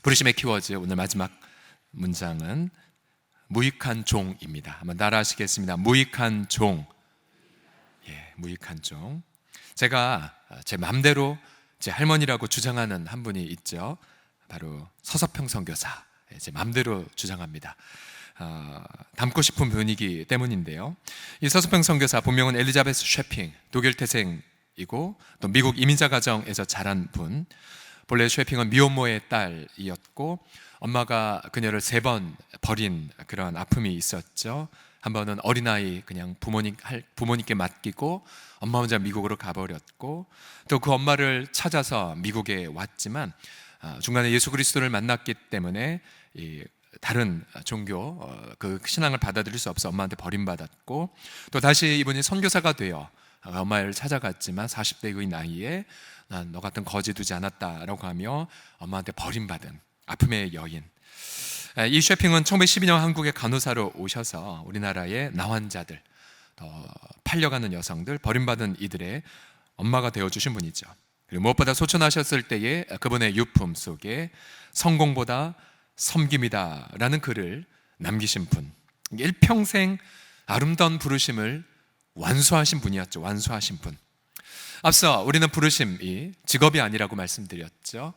부르심의 키워드 오늘 마지막 문장은 무익한 종입니다. 한번 따라 하시겠습니다. 무익한 종. 무익한 종. 제가 제 맘대로 제 할머니라고 주장하는 한 분이 있죠. 바로 서서평 선교사. 제 맘대로 주장합니다. 닮고 싶은 분이기 때문인데요. 이 서서평 선교사 본명은 엘리자베스 쉐핑, 독일 태생이고 또 미국 이민자 가정에서 자란 분. 본래 쉐핑은 미혼모의 딸이었고 엄마가 그녀를 3번 버린 그런 아픔이 있었죠. 한 번은 어린아이 그냥 부모님께 맡기고 엄마 혼자 미국으로 가버렸고, 또 그 엄마를 찾아서 미국에 왔지만 중간에 예수 그리스도를 만났기 때문에 다른 종교 그 신앙을 받아들일 수 없어 엄마한테 버림받았고, 또 다시 이분이 선교사가 되어 엄마를 찾아갔지만 40대의 나이에 난 너 같은 거지 두지 않았다라고 하며 엄마한테 버림받은 아픔의 여인. 이 쉐핑은 1912년 한국에 간호사로 오셔서 우리나라의 나환자들, 팔려가는 여성들, 버림받은 이들의 엄마가 되어주신 분이죠. 그리고 무엇보다 소천하셨을 때에 그분의 유품 속에 성공보다 섬김이다 라는 글을 남기신 분, 일평생 아름다운 부르심을 완수하신 분이었죠. 완수하신 분. 앞서 우리는 부르심이 직업이 아니라고 말씀드렸죠.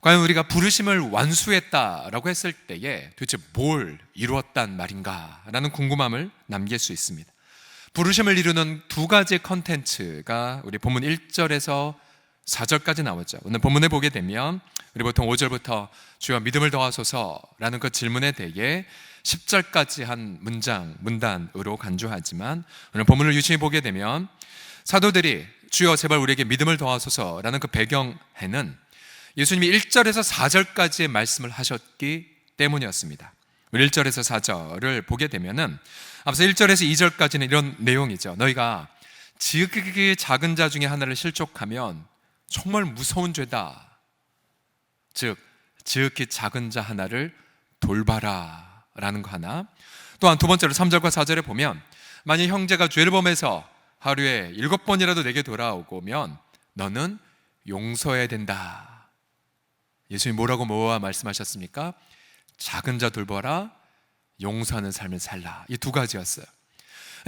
과연 우리가 부르심을 완수했다라고 했을 때에 도대체 뭘 이루었단 말인가 라는 궁금함을 남길 수 있습니다. 부르심을 이루는 2가지 컨텐츠가 우리 본문 1절에서 4절까지 나오죠. 오늘 본문에 보게 되면 우리 보통 5절부터 주여 믿음을 더하소서라는 그 질문에 대해 10절까지 한 문단으로 간주하지만 오늘 본문을 유심히 보게 되면 사도들이 주여 제발 우리에게 믿음을 더하소서라는 그 배경에는 예수님이 1절에서 4절까지의 말씀을 하셨기 때문이었습니다. 1절에서 4절을 보게 되면은 앞서 1절에서 2절까지는 이런 내용이죠. 너희가 지극히 작은 자 중에 하나를 실족하면 정말 무서운 죄다. 즉 지극히 작은 자 하나를 돌봐라 라는 거 하나. 또한 2번째로 3절과 4절에 보면 만약 형제가 죄를 범해서 하루에 7번이라도 내게 돌아오면 너는 용서해야 된다. 예수님이 뭐와 말씀하셨습니까? 작은 자 돌봐라, 용서하는 삶을 살라. 이 2가지였어요.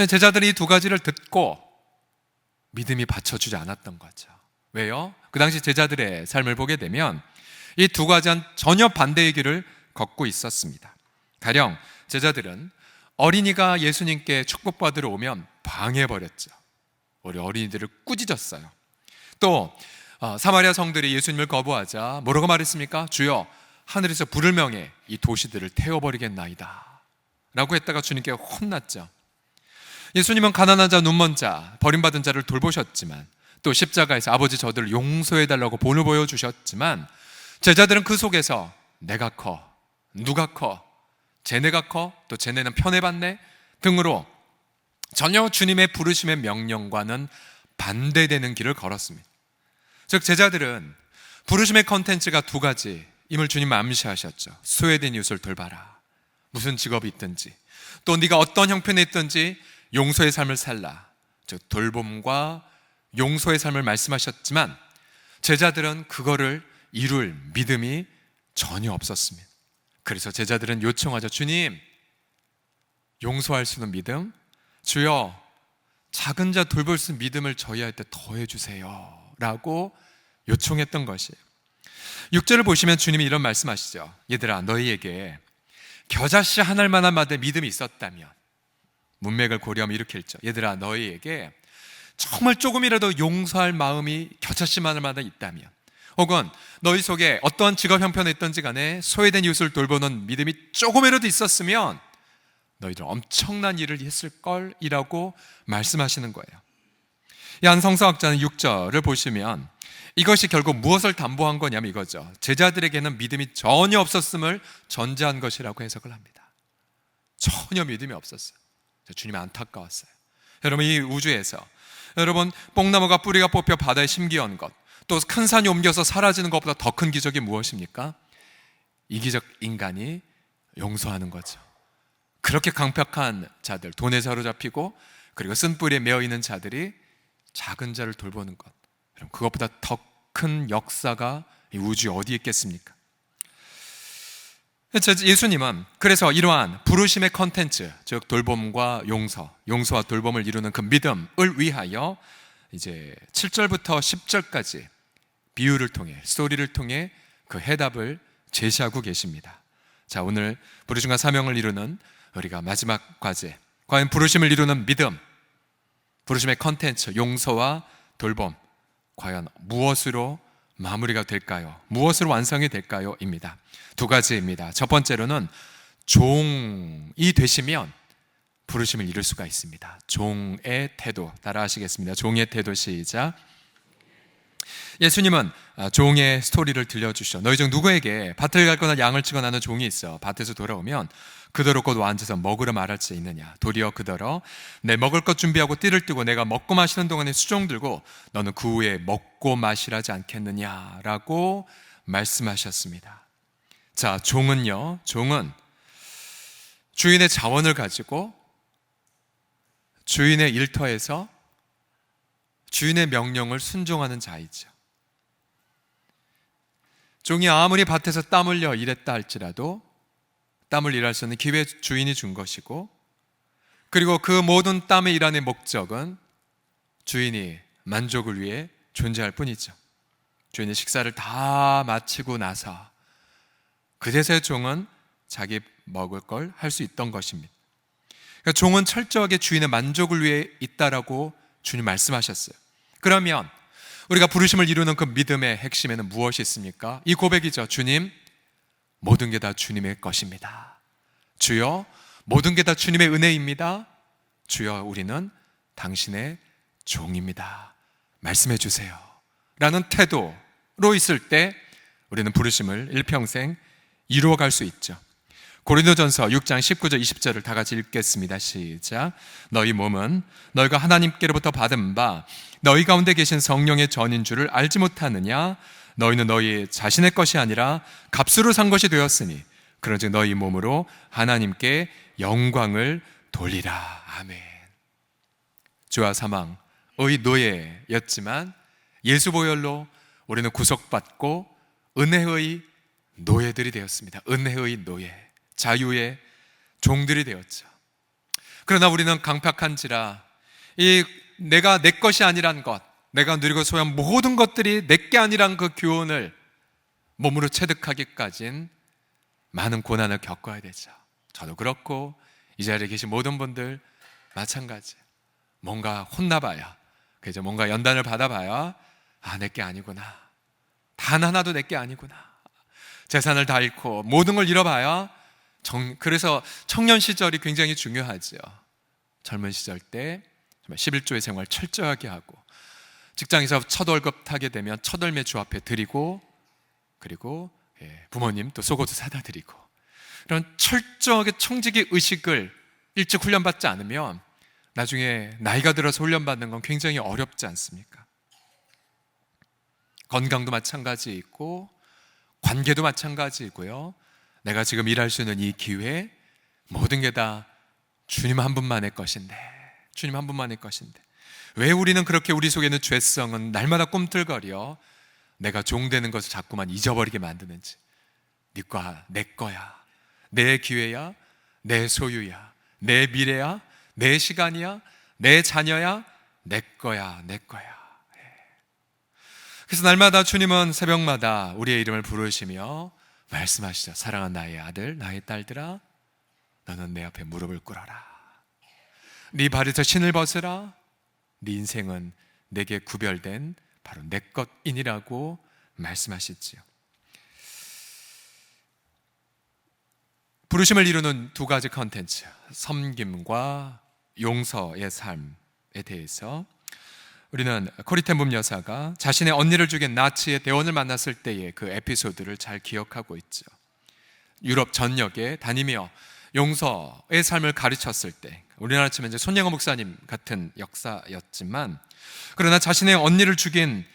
제자들이 이 2가지를 듣고 믿음이 받쳐주지 않았던 거죠. 왜요? 그 당시 제자들의 삶을 보게 되면 이 2가지와는 전혀 반대의 길을 걷고 있었습니다. 가령 제자들은 어린이가 예수님께 축복받으러 오면 방해해버렸죠. 우리 어린이들을 꾸짖었어요. 또 사마리아 성들이 예수님을 거부하자 뭐라고 말했습니까? 주여 하늘에서 불을 명해 이 도시들을 태워버리겠나이다 라고 했다가 주님께 혼났죠. 예수님은 가난한 자, 눈먼 자, 버림받은 자를 돌보셨지만 또 십자가에서 아버지 저들을 용서해달라고 본을 보여주셨지만 제자들은 그 속에서 내가 커, 누가 커, 쟤네가 커, 또 쟤네는 편애받네 등으로 전혀 주님의 부르심의 명령과는 반대되는 길을 걸었습니다. 즉 제자들은 부르심의 컨텐츠가 2가지임을 주님 암시하셨죠. 소외된 이웃을 돌봐라. 무슨 직업이 있든지 또 네가 어떤 형편에 있든지 용서의 삶을 살라. 즉 돌봄과 용서의 삶을 말씀하셨지만 제자들은 그거를 이룰 믿음이 전혀 없었습니다. 그래서 제자들은 요청하죠. 주님, 용서할 수 있는 믿음, 주여 작은 자 돌볼 수 있는 믿음을 저희한테 더해 주세요 라고 요청했던 것이에요. 6절을 보시면 주님이 이런 말씀하시죠. 얘들아 너희에게 겨자씨 한 알만한 마디의 믿음이 있었다면, 문맥을 고려하면 이렇게 읽죠. 얘들아 너희에게 정말 조금이라도 용서할 마음이 겨자씨만한 있다면, 혹은 너희 속에 어떠한 직업 형편에 있든지 간에 소외된 이웃을 돌보는 믿음이 조금이라도 있었으면 너희들 엄청난 일을 했을 걸이라고 말씀하시는 거예요. 이 한 성서학자는 6절을 보시면 이것이 결국 무엇을 담보한 거냐면 이거죠. 제자들에게는 믿음이 전혀 없었음을 전제한 것이라고 해석을 합니다. 전혀 믿음이 없었어요. 주님이 안타까웠어요. 여러분 이 우주에서 여러분 뽕나무가 뿌리가 뽑혀 바다에 심기한 것, 또 큰 산이 옮겨서 사라지는 것보다 더 큰 기적이 무엇입니까? 이기적 인간이 용서하는 거죠. 그렇게 강팍한 자들, 돈에 사로잡히고 그리고 쓴뿌리에 매어있는 자들이 작은 자를 돌보는 것, 그럼 그것보다 더 큰 역사가 이 우주에 어디 있겠습니까? 예수님은 그래서 이러한 부르심의 컨텐츠, 즉 돌봄과 용서와 돌봄을 이루는 그 믿음을 위하여 이제 7절부터 10절까지 비유를 통해, 스토리를 통해 그 해답을 제시하고 계십니다. 자, 오늘 부르심과 사명을 이루는 우리가 마지막 과제, 과연 부르심을 이루는 믿음, 부르심의 컨텐츠, 용서와 돌봄, 과연 무엇으로 마무리가 될까요? 무엇으로 완성이 될까요? 입니다. 두 가지입니다. 첫 번째로는 종이 되시면 부르심을 이룰 수가 있습니다. 종의 태도, 따라 하시겠습니다. 종의 태도, 시작. 예수님은 종의 스토리를 들려주시죠. 너희 중 누구에게 밭을 갈거나 양을 치거나 하는 종이 있어 밭에서 돌아오면 그더러 곧 앉아서 먹으러 말할 수 있느냐? 도리어 그더러 내 먹을 것 준비하고 띠를 뜨고 내가 먹고 마시는 동안에 수종 들고 너는 그 후에 먹고 마시라지 않겠느냐? 라고 말씀하셨습니다. 자, 종은 주인의 자원을 가지고 주인의 일터에서 주인의 명령을 순종하는 자이죠. 종이 아무리 밭에서 땀 흘려 일했다 할지라도 땀을 일할 수 있는 기회 주인이 준 것이고, 그리고 그 모든 땀의 일하는 목적은 주인이 만족을 위해 존재할 뿐이죠. 주인이 식사를 다 마치고 나서 그제서야 종은 자기 먹을 걸 할 수 있던 것입니다. 그러니까 종은 철저하게 주인의 만족을 위해 있다라고 주님 말씀하셨어요. 그러면 우리가 부르심을 이루는 그 믿음의 핵심에는 무엇이 있습니까? 이 고백이죠. 주님, 모든 게 다 주님의 것입니다. 주여, 모든 게 다 주님의 은혜입니다. 주여, 우리는 당신의 종입니다. 말씀해 주세요. 라는 태도로 있을 때 우리는 부르심을 일평생 이루어갈 수 있죠. 고린도전서 6장 19절 20절을 다 같이 읽겠습니다. 시작. 너희 몸은 너희가 하나님께로부터 받은 바 너희 가운데 계신 성령의 전인 줄을 알지 못하느냐? 너희는 너희 자신의 것이 아니라 값으로 산 것이 되었으니 그런즉 너희 몸으로 하나님께 영광을 돌리라. 아멘. 죄와 사망의 노예였지만 예수 보혈로 우리는 구속받고 은혜의 노예들이 되었습니다. 은혜의 노예, 자유의 종들이 되었죠. 그러나 우리는 강팍한지라 이 내가 내 것이 아니란 것, 내가 누리고 소유한 모든 것들이 내게 아니란 그 교훈을 몸으로 체득하기까진 많은 고난을 겪어야 되죠. 저도 그렇고 이 자리에 계신 모든 분들 마찬가지. 뭔가 혼나봐야, 그죠? 뭔가 연단을 받아봐야 내게 아니구나, 단 하나도 내게 아니구나, 재산을 다 잃고 모든 걸 잃어봐야 그래서 청년 시절이 굉장히 중요하죠. 젊은 시절 때 11조의 생활 철저하게 하고 직장에서 첫 월급 타게 되면 첫 월매 주 앞에 드리고, 그리고 부모님 또 속옷도 사다 드리고, 이런 철저하게 청지기 의식을 일찍 훈련받지 않으면 나중에 나이가 들어서 훈련받는 건 굉장히 어렵지 않습니까? 건강도 마찬가지이고 관계도 마찬가지이고요. 내가 지금 일할 수 있는 이 기회, 모든 게 다 주님 한 분만의 것인데, 주님 한 분만의 것인데 왜 우리는 그렇게 우리 속에 있는 죄성은 날마다 꿈틀거려 내가 종되는 것을 자꾸만 잊어버리게 만드는지. 내 거야, 내 기회야, 내 소유야, 내 미래야, 내 시간이야, 내 자녀야, 내 거야. 그래서 날마다 주님은 새벽마다 우리의 이름을 부르시며 말씀하시죠. 사랑하는 나의 아들, 나의 딸들아, 너는 내 앞에 무릎을 꿇어라. 네 발에서 신을 벗으라. 네 인생은 내게 구별된 바로 내 것이니라고 말씀하시지요. 부르심을 이루는 두 가지 컨텐츠, 섬김과 용서의 삶에 대해서 우리는 코리 텐붐 여사가 자신의 언니를 죽인 나치의 대원을 만났을 때의 그 에피소드를 잘 기억하고 있죠. 유럽 전역에 다니며 용서의 삶을 가르쳤을 때, 우리나라 치면 이제 손양호 목사님 같은 역사였지만, 그러나 자신의 언니를 죽인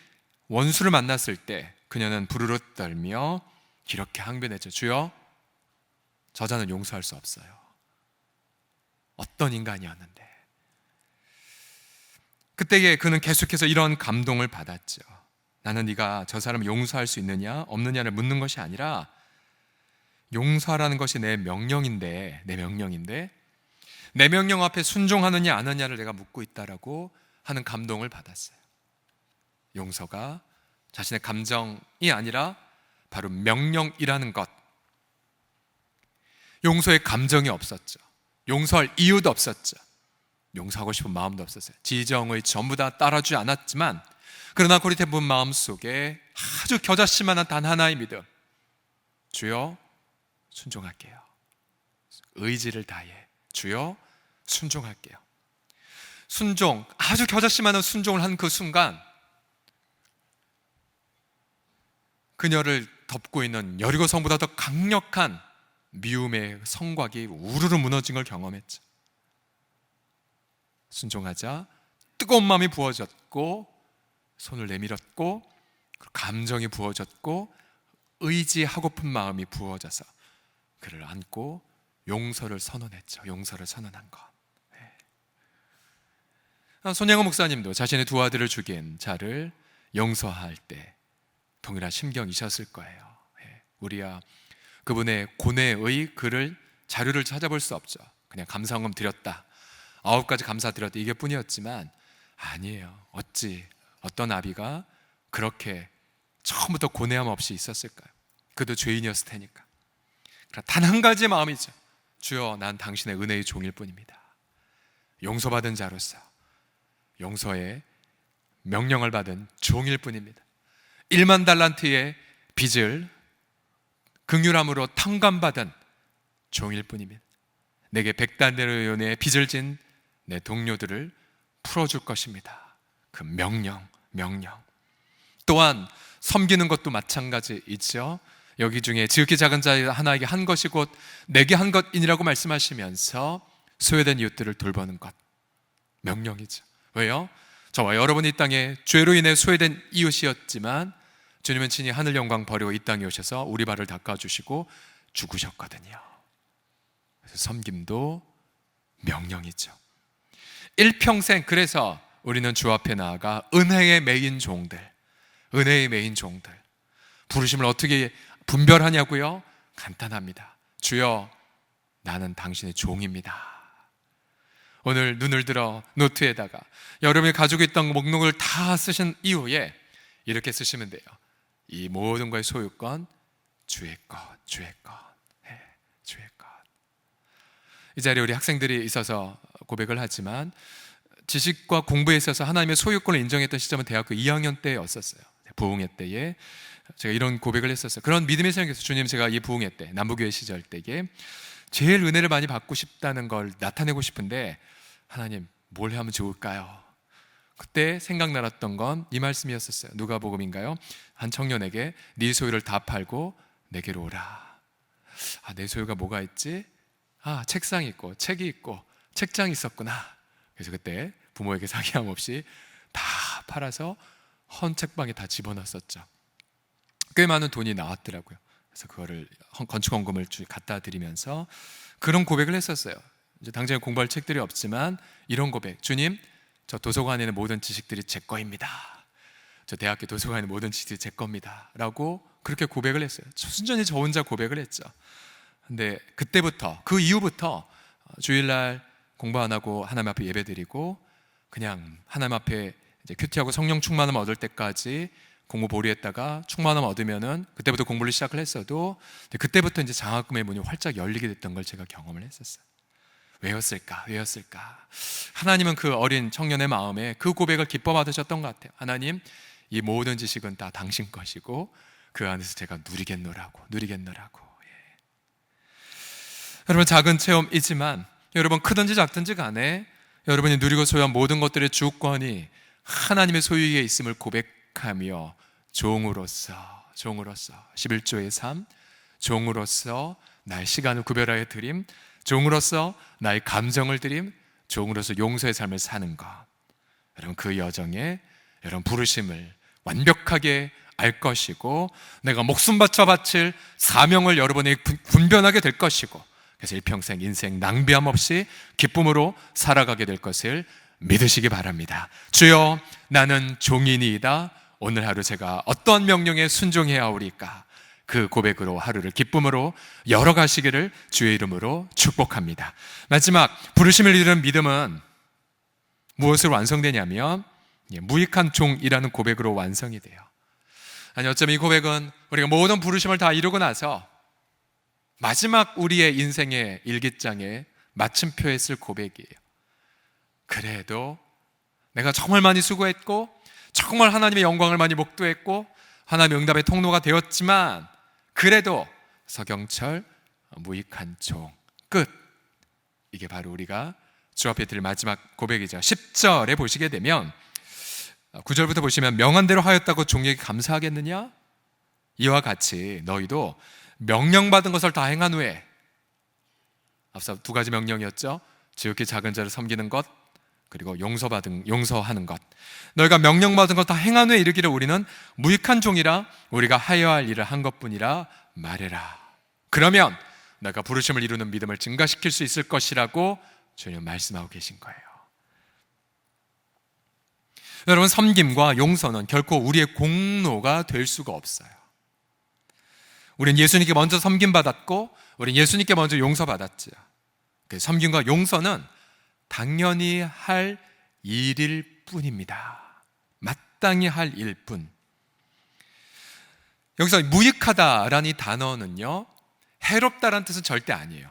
원수를 만났을 때 그녀는 부르르 떨며 이렇게 항변했죠. 주여, 저자는 용서할 수 없어요. 어떤 인간이었는데. 그때에 그는 계속해서 이런 감동을 받았죠. 나는 네가 저 사람을 용서할 수 있느냐 없느냐를 묻는 것이 아니라 용서하라는 것이 내 명령인데 내 명령 앞에 순종하느냐 안 하느냐를 내가 묻고 있다라고 하는 감동을 받았어요. 용서가 자신의 감정이 아니라 바로 명령이라는 것. 용서에 감정이 없었죠. 용서할 이유도 없었죠. 용서하고 싶은 마음도 없었어요. 지정의 전부 다 따라주지 않았지만, 그러나 고리대분 마음속에 아주 겨자씨만한 단 하나의 믿음. 주여 순종할게요. 의지를 다해 주여 순종할게요. 순종, 아주 겨자씨만한 순종을 한 그 순간 그녀를 덮고 있는 여리고 성보다 더 강력한 미움의 성곽이 우르르 무너진 걸 경험했죠. 순종하자 뜨거운 마음이 부어졌고, 손을 내밀었고, 감정이 부어졌고, 의지하고픈 마음이 부어져서 그를 안고 용서를 선언했죠. 용서를 선언한 것. 손양호 목사님도 자신의 두 아들을 죽인 자를 용서할 때 동일한 심경이셨을 거예요. 우리야 그분의 고뇌의 글을, 자료를 찾아볼 수 없죠. 그냥 감사헌금 드렸다, 9가지 감사 드렸다, 이게 뿐이었지만 아니에요. 어찌 어떤 아비가 그렇게 처음부터 고뇌함 없이 있었을까요? 그도 죄인이었을 테니까. 단 한 가지의 마음이죠. 주여, 난 당신의 은혜의 종일 뿐입니다. 용서받은 자로서 용서의 명령을 받은 종일 뿐입니다. 1만 달란트의 빚을 긍휼함으로 탕감받은 종일 뿐입니다. 내게 100달러의 빚을 진 내 동료들을 풀어줄 것입니다. 그 명령. 또한 섬기는 것도 마찬가지이죠. 여기 중에 지극히 작은 자 하나에게 한 것이 곧 내게 한 것이니라고 말씀하시면서 소외된 이웃들을 돌보는 것, 명령이죠. 왜요? 저와 여러분이 이 땅에 죄로 인해 소외된 이웃이었지만 주님은 친히 하늘 영광 버리고 이 땅에 오셔서 우리 발을 닦아주시고 죽으셨거든요. 그래서 섬김도 명령이죠. 일평생, 그래서 우리는 주 앞에 나아가 은혜의 메인 종들, 부르심을 어떻게 분별하냐고요? 간단합니다. 주여, 나는 당신의 종입니다. 오늘 눈을 들어 노트에다가 여러분이 가지고 있던 목록을 다 쓰신 이후에 이렇게 쓰시면 돼요. 이 모든 것의 소유권 주의 것. 이 자리에 우리 학생들이 있어서 고백을 하지만, 지식과 공부에 있어서 하나님의 소유권을 인정했던 시점은 대학교 2학년 때였었어요. 부흥회 때에 제가 이런 고백을 했었어요. 그런 믿음이 생겨서, 주님, 제가 이 부흥회 때, 남부교회 시절 때에 제일 은혜를 많이 받고 싶다는 걸 나타내고 싶은데 하나님, 뭘 하면 좋을까요? 그때 생각나왔던 건 이 말씀이었었어요. 누가복음인가요? 한 청년에게 네 소유를 다 팔고 내게로 오라. 내 소유가 뭐가 있지? 책상이 있고 책이 있고 책장이 있었구나. 그래서 그때 부모에게 상의함 없이 다 팔아서 헌 책방에 다 집어넣었었죠. 꽤 많은 돈이 나왔더라고요. 그래서 그거를 건축헌금을 갖다 드리면서 그런 고백을 했었어요. 이제 당장에 공부할 책들이 없지만 이런 고백, 주님, 저 도서관에 있는 모든 지식들이 제 거입니다. 저 대학교 도서관에 있는 모든 지식들이 제 겁니다 라고 그렇게 고백을 했어요. 순전히 저 혼자 고백을 했죠. 근데 그때부터, 그 이후부터 주일날 공부 안 하고 하나님 앞에 예배드리고 그냥 하나님 앞에 이제 큐티하고 성령 충만함 얻을 때까지 공부 보류했다가 충만함 얻으면은 그때부터 공부를 시작을 했어도, 그때부터 이제 장학금의 문이 활짝 열리게 됐던 걸 제가 경험을 했었어요. 왜였을까? 하나님은 그 어린 청년의 마음에 그 고백을 기뻐 받으셨던 것 같아요. 하나님, 이 모든 지식은 다 당신 것이고 그 안에서 제가 누리겠노라고. 여러분, 작은 체험이지만 여러분, 크든지 작든지 간에 여러분이 누리고 소유한 모든 것들의 주권이 하나님의 소유에 있음을 고백하며 종으로서 11조의 삶, 종으로서 나의 시간을 구별하여 드림, 종으로서 나의 감정을 드림, 종으로서 용서의 삶을 사는 것. 여러분, 그 여정에 여러분 부르심을 완벽하게 알 것이고, 내가 목숨 바쳐 바칠 사명을 여러분이 분별하게 될 것이고, 그래서 일평생 인생 낭비함 없이 기쁨으로 살아가게 될 것을 믿으시기 바랍니다. 주여, 나는 종이니이다. 오늘 하루 제가 어떠한 명령에 순종해야 하오리까? 그 고백으로 하루를 기쁨으로 열어가시기를 주의 이름으로 축복합니다. 마지막 부르심을 이루는 믿음은 무엇으로 완성되냐면 무익한 종이라는 고백으로 완성이 돼요. 아니, 어쩌면 이 고백은 우리가 모든 부르심을 다 이루고 나서 마지막 우리의 인생의 일기장에 마침표에 쓸 고백이에요. 그래도 내가 정말 많이 수고했고 정말 하나님의 영광을 많이 목도했고 하나님의 응답의 통로가 되었지만 그래도 서경철 무익한 종 끝. 이게 바로 우리가 주 앞에 드릴 마지막 고백이죠. 10절에 보시게 되면 9절부터 보시면 명한대로 하였다고 종에게 감사하겠느냐? 이와 같이 너희도 명령받은 것을 다 행한 후에, 앞서 두 가지 명령이었죠. 지극히 작은 자를 섬기는 것, 그리고 용서하는 것. 너희가 명령받은 것 다 행한 후에 이르기를 우리는 무익한 종이라 우리가 하여야 할 일을 한 것뿐이라 말해라. 그러면 너희가 부르심을 이루는 믿음을 증가시킬 수 있을 것이라고 주님 말씀하고 계신 거예요. 여러분, 섬김과 용서는 결코 우리의 공로가 될 수가 없어요. 우리는 예수님께 먼저 섬김받았고 우리는 예수님께 먼저 용서받았죠. 섬김과 용서는 당연히 할 일일 뿐입니다. 마땅히 할 일일 뿐. 여기서 무익하다라는 이 단어는요, 해롭다라는 뜻은 절대 아니에요.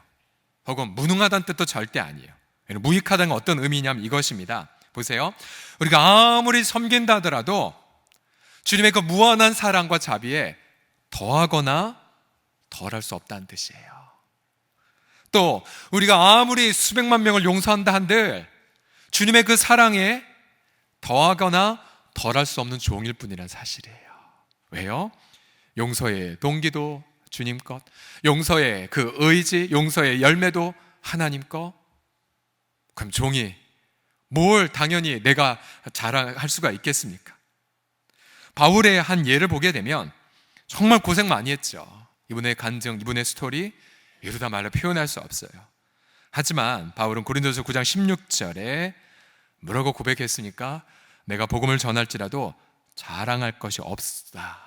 혹은 무능하다는 뜻도 절대 아니에요. 무익하다는 건 어떤 의미냐면 이것입니다. 보세요. 우리가 아무리 섬긴다 하더라도 주님의 그 무한한 사랑과 자비에 더하거나 덜할 수 없다는 뜻이에요. 또 우리가 아무리 수백만 명을 용서한다 한들 주님의 그 사랑에 더하거나 덜할 수 없는 종일 뿐이라는 사실이에요. 왜요? 용서의 동기도 주님 것, 용서의 그 의지, 용서의 열매도 하나님 것. 그럼 종이 뭘 당연히 내가 자랑할 수가 있겠습니까? 바울의 한 예를 보게 되면 정말 고생 많이 했죠. 이분의 간증, 이분의 스토리 이루다 말로 표현할 수 없어요. 하지만 바울은 고린도서 9장 16절에 뭐라고 고백했으니까 내가 복음을 전할지라도 자랑할 것이 없다.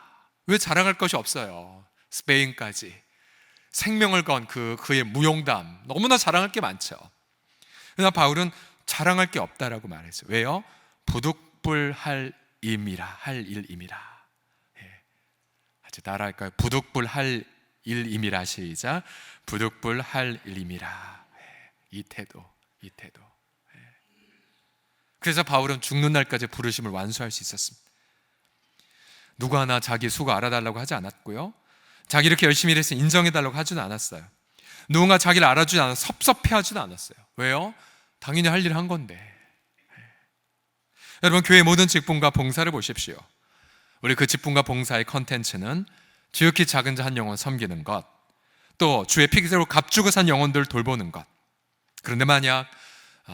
왜 자랑할 것이 없어요? 스페인까지 생명을 건 그의 무용담, 너무나 자랑할 게 많죠. 그러나 바울은 자랑할 게 없다라고 말했어요. 왜요? 부득불할 일임이라. 같이 따라할까요? 부득불할 일임이라. 시작. 부득불할 일임이라. 이 태도. 그래서 바울은 죽는 날까지 부르심을 완수할 수 있었습니다. 누구 하나 자기 수고 알아달라고 하지 않았고요, 자기 이렇게 열심히 일해서 인정해달라고 하지는 않았어요. 누군가 자기를 알아주지 않아서 섭섭해하지는 않았어요. 왜요? 당연히 할 일을 한 건데. 여러분, 교회 모든 직분과 봉사를 보십시오. 우리 그 직분과 봉사의 컨텐츠는 지극히 작은 자 한 영혼 섬기는 것, 또 주의 피그대로 값주고 산 영혼들 돌보는 것. 그런데 만약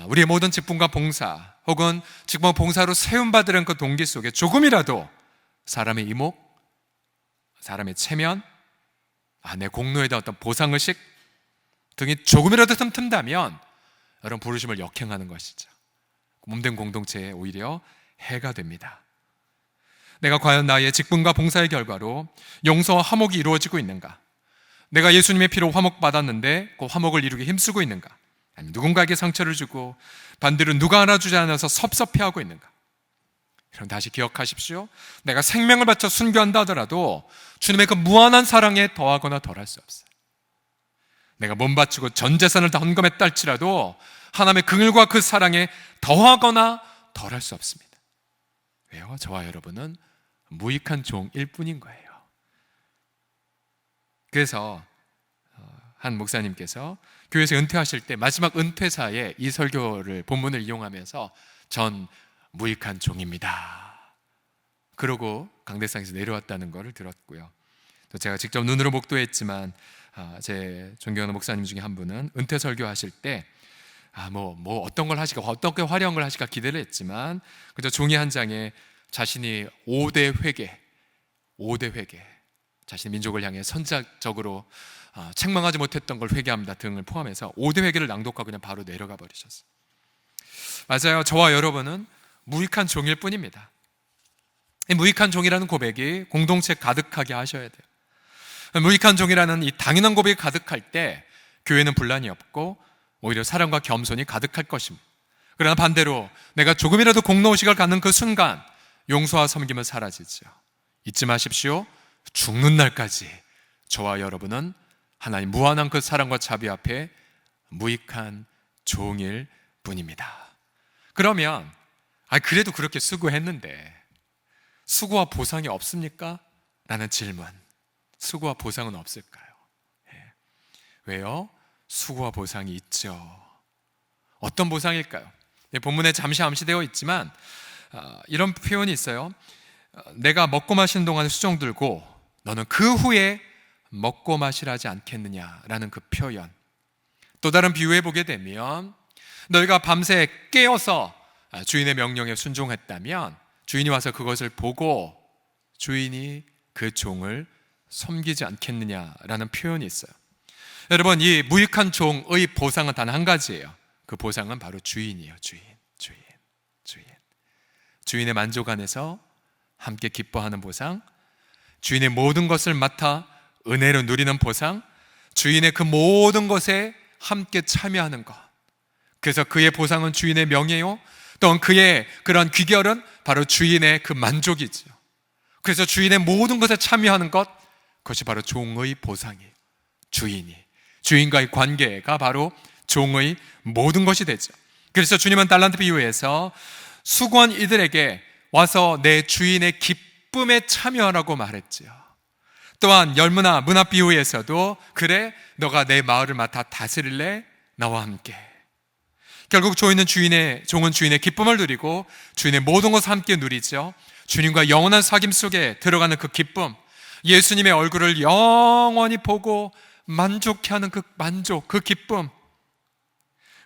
우리의 모든 직분과 봉사 혹은 직분과 봉사로 세움받으려는 그 동기 속에 조금이라도 사람의 이목, 사람의 체면, 내 공로에 대한 어떤 보상의식 등이 조금이라도 틈튼다면 여러분, 부르심을 역행하는 것이죠. 몸된 공동체에 오히려 해가 됩니다. 내가 과연 나의 직분과 봉사의 결과로 용서와 화목이 이루어지고 있는가? 내가 예수님의 피로 화목받았는데 그 화목을 이루기 힘쓰고 있는가? 아니면 누군가에게 상처를 주고 반대로 누가 알아주지 않아서 섭섭해하고 있는가? 그럼 다시 기억하십시오. 내가 생명을 바쳐 순교한다 하더라도 주님의 그 무한한 사랑에 더하거나 덜할 수 없어요. 내가 몸 바치고 전 재산을 다 헌금했다 할지라도 하나님의 긍휼과 그 사랑에 더하거나 덜할 수 없습니다. 왜요? 저와 여러분은 무익한 종일 뿐인 거예요. 그래서 한 목사님께서 교회에서 은퇴하실 때 마지막 은퇴사에 이 설교를 본문을 이용하면서 전 무익한 종입니다, 그러고 강대상에서 내려왔다는 것을 들었고요. 또 제가 직접 눈으로 목도했지만 제 존경하는 목사님 중에 한 분은 은퇴 설교하실 때 어떤 걸 하실까, 어떻게 화려한 걸 하실까 기대를 했지만 그저 종이 한 장에 자신이 5대 회개, 자신의 민족을 향해 선자적으로 책망하지 못했던 걸 회개합니다 등을 포함해서 5대 회개를 낭독하고 그냥 바로 내려가 버리셨어요. 맞아요. 저와 여러분은 무익한 종일 뿐입니다. 이 무익한 종이라는 고백이 공동체 가득하게 하셔야 돼요. 무익한 종이라는 이 당연한 고백이 가득할 때 교회는 분란이 없고 오히려 사랑과 겸손이 가득할 것입니다. 그러나 반대로 내가 조금이라도 공로의식을 갖는 그 순간 용서와 섬김은 사라지죠. 잊지 마십시오. 죽는 날까지 저와 여러분은 하나님 무한한 그 사랑과 자비 앞에 무익한 종일 뿐입니다. 그러면 그래도 그렇게 수고했는데 수고와 보상이 없습니까? 라는 질문. 수고와 보상은 없을까요? 왜요? 수고와 보상이 있죠. 어떤 보상일까요? 본문에 잠시 암시되어 있지만 이런 표현이 있어요. 내가 먹고 마시는 동안에 수종 들고 너는 그 후에 먹고 마시라지 않겠느냐라는 그 표현. 또 다른 비유해 보게 되면 너희가 밤새 깨어서 주인의 명령에 순종했다면 주인이 와서 그것을 보고 주인이 그 종을 섬기지 않겠느냐라는 표현이 있어요. 여러분, 이 무익한 종의 보상은 단 한 가지예요. 그 보상은 바로 주인이에요. 주인의 만족 안에서 함께 기뻐하는 보상, 주인의 모든 것을 맡아 은혜로 누리는 보상, 주인의 그 모든 것에 함께 참여하는 것. 그래서 그의 보상은 주인의 명예요. 또한 그의 그런 귀결은 바로 주인의 그 만족이죠. 그래서 주인의 모든 것에 참여하는 것, 그것이 바로 종의 보상이에요. 주인과의 관계가 바로 종의 모든 것이 되죠. 그래서 주님은 달란트 비유에서 수고한 이들에게 와서 내 주인의 기쁨에 참여하라고 말했죠. 또한 열무나 문합 비유에서도 그래 너가 내 마을을 맡아 다스릴래? 나와 함께. 결국 종은 주인의 기쁨을 누리고 주인의 모든 것을 함께 누리죠. 주님과 영원한 사귐 속에 들어가는 그 기쁨, 예수님의 얼굴을 영원히 보고 만족해하는 그 만족, 그 기쁨.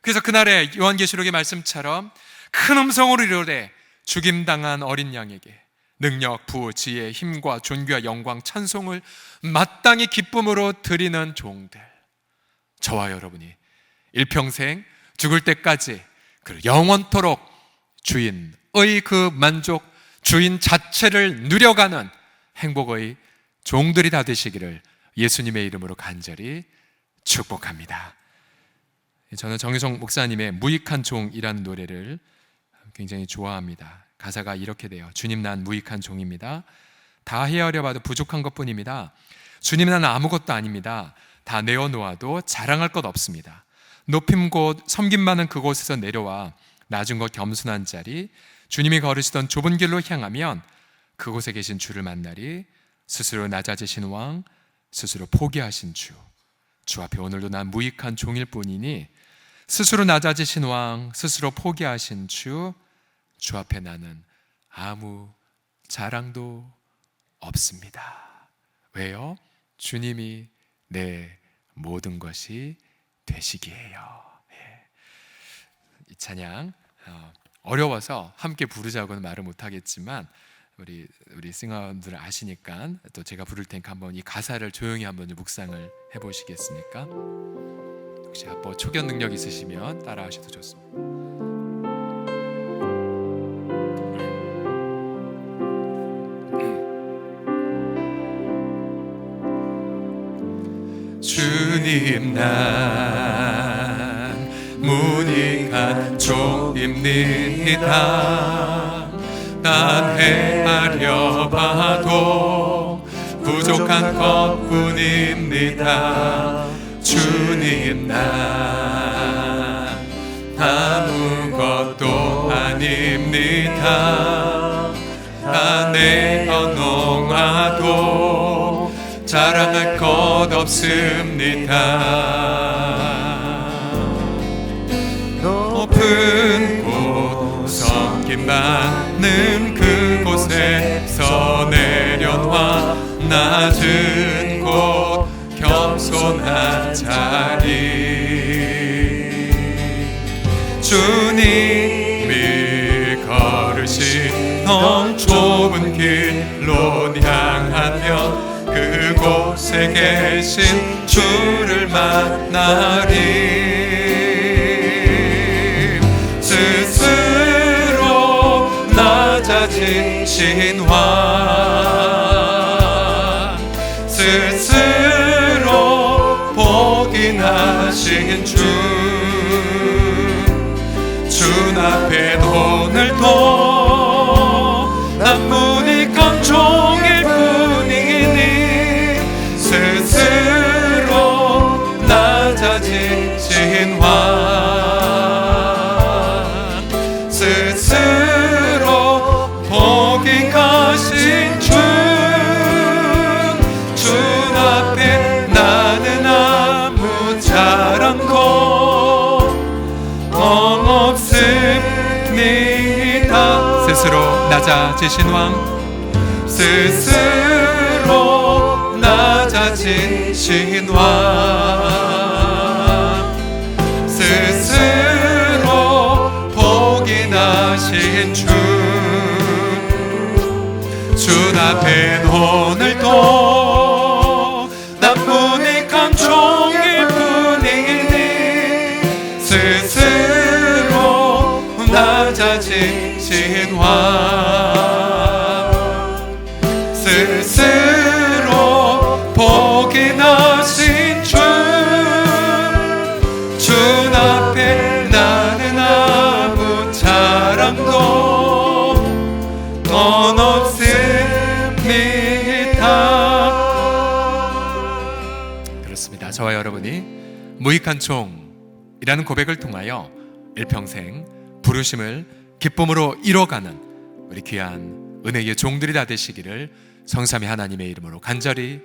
그래서 그날의 요한계시록의 말씀처럼 큰 음성으로 이르되 죽임당한 어린 양에게 능력, 부, 지혜, 힘과 존귀와 영광, 찬송을 마땅히 기쁨으로 드리는 종들. 저와 여러분이 일평생 죽을 때까지 그리고 영원토록 주인의 그 만족, 주인 자체를 누려가는 행복의 종들이 다 되시기를 예수님의 이름으로 간절히 축복합니다. 저는 정유성 목사님의 무익한 종이라는 노래를 굉장히 좋아합니다. 가사가 이렇게 돼요. 주님, 난 무익한 종입니다. 다 헤아려 봐도 부족한 것뿐입니다. 주님, 나는 아무것도 아닙니다. 다 내어놓아도 자랑할 것 없습니다. 높임 곳 섬김 많은 그곳에서 내려와 낮은 곳 겸손한 자리, 주님이 걸으시던 좁은 길로 향하면 그곳에 계신 주를 만나리. 스스로 낮아지신 왕, 스스로 포기하신 주 앞에 오늘도 난 무익한 종일 뿐이니 스스로 낮아지신 왕, 스스로 포기하신 주 앞에 나는 아무 자랑도 없습니다. 왜요? 주님이 내 모든 것이 되시기에요. 이 찬양 어려워서 함께 부르자고는 말을 못하겠지만 우리 싱어분들 아시니까 또 제가 부를 테니까 한번 이 가사를 조용히 한번 묵상을 해보시겠습니까? 혹시 한번 초견 능력 있으시면 따라하셔도 좋습니다. 주님, 난 무익한 종입니다. 난 헤아려 봐도 부족한 것뿐입니다. 주님, 난 아무것도 아닙니다. 다 내어놓아도 자랑할 것 없습니다. 높은 곳 섬김 많은 그곳에서 내려놔 낮은 곳 겸손한 자리, 주님이 걸으시던 좁은 길로 향하면 그곳에 계신 주를 만나리. 스스로 낮아지신 왕, 스스로 주 앞에 오늘도 난 무익한 종일 뿐이니 스스로 낮아지신 왕 스스로 복이 가신 주 앞에 나는 아무 자랑도 없습니다. 스스로 낮아지신 왕 스스로 낮아지신 왕 스스로 복이 나신 주 앞에 오늘도 난 무익한 종일 뿐이니 스스로 낮아지신 왕 스스로 복이 나신 주 앞에 나는 아무 자랑도 돈 없습니다. 그렇습니다. 저와 여러분이 무익한 종이라는 고백을 통하여 일평생 부르심을 기쁨으로 이뤄가는 우리 귀한 은혜의 종들이 다 되시기를 성삼위 하나님의 이름으로 간절히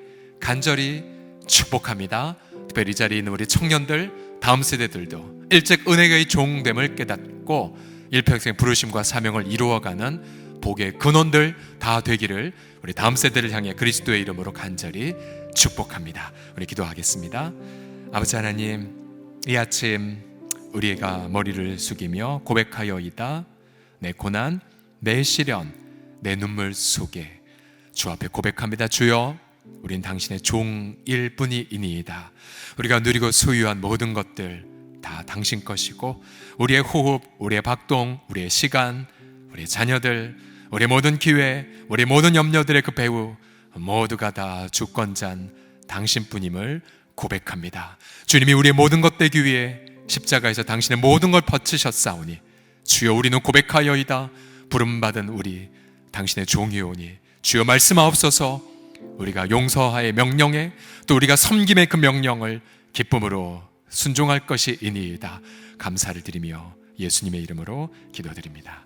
축복합니다. 특별히 이 자리에 있는 우리 청년들, 다음 세대들도 일찍 은혜의 종됨을 깨닫고 일평생 부르심과 사명을 이루어가는 복의 근원들 다 되기를 우리 다음 세대를 향해 그리스도의 이름으로 간절히 축복합니다. 우리 기도하겠습니다. 아버지 하나님, 이 아침 우리가 머리를 숙이며 고백하여이다. 내 고난, 내 시련, 내 눈물 속에 주 앞에 고백합니다. 주여, 우린 당신의 종일 뿐이니이다. 우리가 누리고 소유한 모든 것들 다 당신 것이고 우리의 호흡, 우리의 박동, 우리의 시간, 우리의 자녀들, 우리의 모든 기회, 우리의 모든 염려들의 그 배후 모두가 다 주권자인 당신뿐임을 고백합니다. 주님이 우리의 모든 것 되기 위해 십자가에서 당신의 모든 걸 바치셨사오니 주여, 우리는 고백하여이다. 부름받은 우리 당신의 종이오니 주여 말씀하옵소서. 우리가 용서하의 명령에 또 우리가 섬김의 그 명령을 기쁨으로 순종할 것이니이다. 감사를 드리며 예수님의 이름으로 기도드립니다.